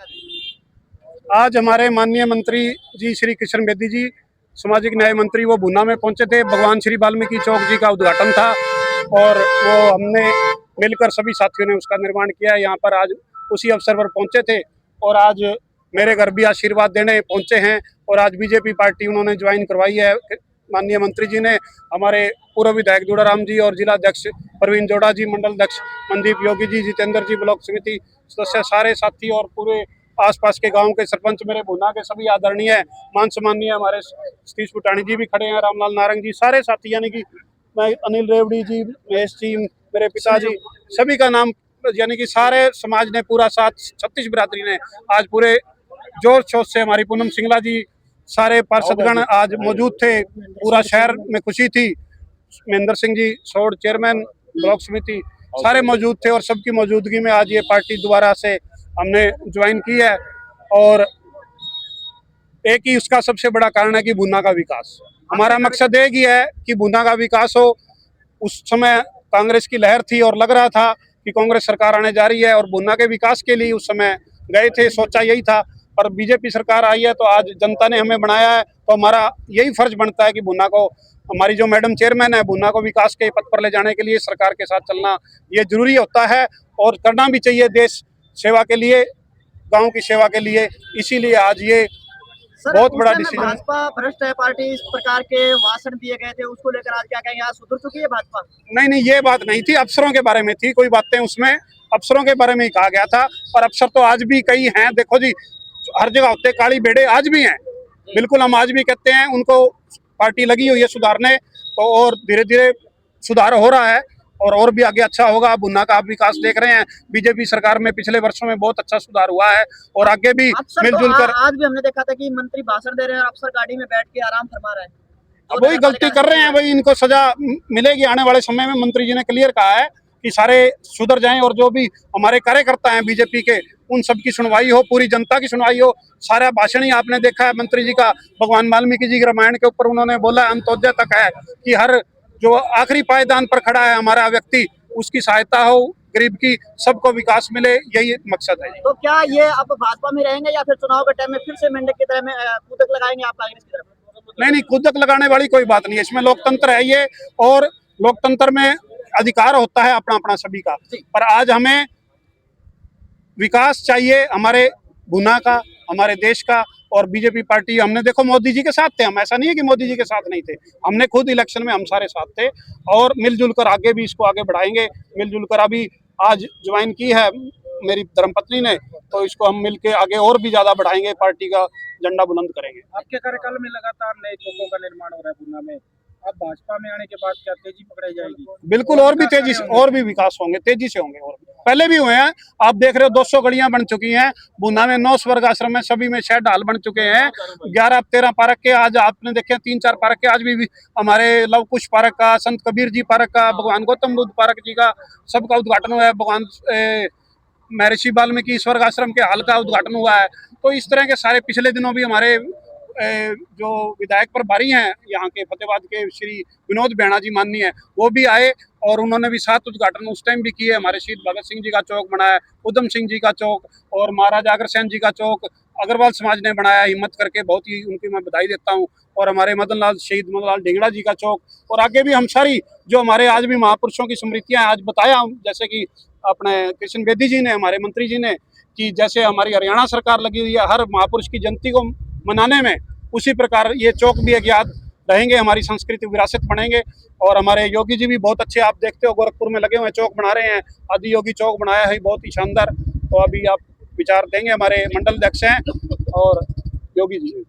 चाहते हैं? आज हमारे माननीय मंत्री जी श्री किशन बेदी जी, सामाजिक न्याय मंत्री, वो भूना में पहुंचे थे। भगवान श्री वाल्मीकि चौक जी का उद्घाटन था और वो हमने मिलकर सभी साथियों ने उसका निर्माण किया। यहाँ पर आज उसी अवसर पर पहुंचे थे और आज मेरे घर भी आशीर्वाद देने पहुंचे हैं। और आज बीजेपी पार्टी उन्होंने ज्वाइन करवाई है। माननीय मंत्री जी ने हमारे पूर्व विधायक जोड़ाराम जी और जिला अध्यक्ष प्रवीण जोड़ा जी, मंडल अध्यक्ष मनदीप योगी जी, जितेंद्र जी, ब्लॉक समिति सदस्य, सारे साथी और पूरे आसपास के गांव के सरपंच, मेरे भूना के सभी आदरणीय मान सम्मानीय हमारे सतीश पुटानी जी भी खड़े हैं, रामलाल नारंग जी, सारे साथी, यानी कि मैं अनिल रेवड़ी जी, महेश जी, मेरे पिताजी, सभी का नाम, यानी कि सारे समाज ने पूरा साथ, छत्तीस बिरादरी ने आज पूरे जोर शोर से, हमारी पूनम सिंगला जी, सारे पार्षदगण आज मौजूद थे। पूरा शहर में खुशी थी। महेंद्र सिंह जी सोड चेयरमैन ब्लॉक समिति, सारे मौजूद थे और सबकी मौजूदगी में आज ये पार्टी दोबारा से हमने ज्वाइन की है। और एक ही उसका सबसे बड़ा कारण है कि भूना का विकास। हमारा मकसद एक ही है कि भूना का विकास हो। उस समय कांग्रेस की लहर थी और लग रहा था कि कांग्रेस सरकार आने जा रही है और भूना के विकास के लिए उस समय गए थे, सोचा यही था। पर बीजेपी सरकार आई है तो आज जनता ने हमें बनाया है, तो हमारा यही फर्ज बनता है कि भूना को, हमारी जो मैडम चेयरमैन है, भूना को विकास के पथ पर ले जाने के लिए सरकार के साथ चलना ये जरूरी होता है और करना भी चाहिए, देश सेवा के लिए, गांव की सेवा के लिए। इसीलिए आज ये बहुत बड़ा डिसीजन। भाजपा भ्रष्ट है पार्टी, इस प्रकार के भाषण दिए गए थे, उसको लेकर आज क्या कहेंगे? आज सुधर चुकी है भाजपा? नहीं, ये बात नहीं थी, अफसरों के बारे में थी। कोई बातें उसमें अफसरों के बारे में ही कहा गया था, पर अफसर तो आज भी कई हैं। देखो जी, हर जगह होते काली भेड़े आज भी हैं। बिल्कुल, हम आज भी कहते हैं उनको पार्टी लगी हुई है सुधारने, तो और धीरे धीरे सुधार हो रहा है और भी आगे अच्छा होगा। भुन्ना का आप विकास देख रहे हैं, बीजेपी सरकार में पिछले वर्षों में बहुत अच्छा सुधार हुआ है और आगे भी मिलजुल कर। आज भी हमने देखा था कि मंत्री भाषण दे रहे हैं, अफसर गाड़ी में बैठ के आराम फरमा रहे हैं। वही गलती कर रहे हैं, वही इनको सजा मिलेगी आने वाले समय में। मंत्री जी ने क्लियर कहा है कि सारे सुधर जाएं और जो भी हमारे कार्यकर्ता हैं बीजेपी के, उन सब की सुनवाई हो, पूरी जनता की सुनवाई हो। सारा भाषण ही आपने देखा है मंत्री जी का, भगवान वाल्मीकि जी के रामायण के ऊपर उन्होंने बोला, अंत्योदय तक है कि हर जो आखिरी पायदान पर खड़ा है हमारा व्यक्ति, उसकी सहायता हो, गरीब की, सबको विकास मिले, यही मकसद है। तो क्या ये अब भाजपा में रहेंगे या फिर चुनाव के टाइम में फिर से मेंढक की तरह में कूदक लगाएंगे आप कांग्रेस की तरफ? नहीं, कूदक लगाने वाली कोई बात नहीं है, इसमें लोकतंत्र है ये, और लोकतंत्र में अधिकार होता है अपना अपना सभी का। पर आज हमें विकास चाहिए हमारे भुना का, हमारे देश का। और बीजेपी पार्टी, हमने देखो मोदी जी के साथ थे हम, ऐसा नहीं है कि मोदी जी के साथ नहीं थे। हमने खुद इलेक्शन में हम सारे साथ थे और मिलजुल कर आगे भी इसको आगे बढ़ाएंगे। मिलजुल कर अभी आज ज्वाइन की है मेरी धर्मपत्नी ने, तो इसको हम मिलके आगे और भी ज्यादा बढ़ाएंगे, पार्टी का झंडा बुलंद करेंगे। आपके कार्यकाल में लगातार नए चौकों का निर्माण हो रहा है भुना में, अब भाजपा में आने के बाद क्या तेजी पकड़ाई जाएगी? बिल्कुल, और भी तेजी से, और भी विकास होंगे, तेजी से होंगे, और पहले भी हुए हैं। आप देख रहे हो 200 गलियां बन चुकी हैं भुना में, 9 स्वर्ग आश्रम में, सभी में शेड हाल बन चुके हैं। 11-13 पार्क के आज आपने देखे, 3-4 पार्क के आज भी हमारे लव कुश पार्क का, संत कबीर जी पार्क का, भगवान गौतम बुद्ध पार्क जी का, सबका उद्घाटन हुआ है। भगवान महर्षि वाल्मीकि स्वर्ग आश्रम के हाल का उद्घाटन हुआ है। तो इस तरह के सारे, पिछले दिनों भी हमारे जो विधायक प्रभारी हैं यहाँ के फतेहाबाद के, श्री विनोद बेहणा जी माननीय, वो भी आए और उन्होंने भी 7 उद्घाटन उस टाइम भी किए। हमारे शहीद भगत सिंह जी का चौक बनाया, उधम सिंह जी का चौक, और महाराजा अग्रसेन जी का चौक अग्रवाल समाज ने बनाया हिम्मत करके, बहुत ही उनकी मैं बधाई देता हूँ। और हमारे शहीद मदन लाल ढींगड़ा जी का चौक, और आगे भी हम सारी जो हमारे आज भी महापुरुषों की स्मृतियाँ आज बताया, जैसे कि अपने कृष्ण बेदी जी ने, हमारे मंत्री जी ने, कि जैसे हमारी हरियाणा सरकार लगी हुई है हर महापुरुष की जयंती को मनाने में, उसी प्रकार ये चौक भी एक याद रहेंगे, हमारी सांस्कृतिक विरासत बनेंगे। और हमारे योगी जी भी बहुत अच्छे, आप देखते हो गोरखपुर में लगे हुए चौक बना रहे हैं, आदि योगी चौक बनाया है बहुत ही शानदार। तो अभी आप विचार देंगे, हमारे मंडल अध्यक्ष हैं और योगी जी।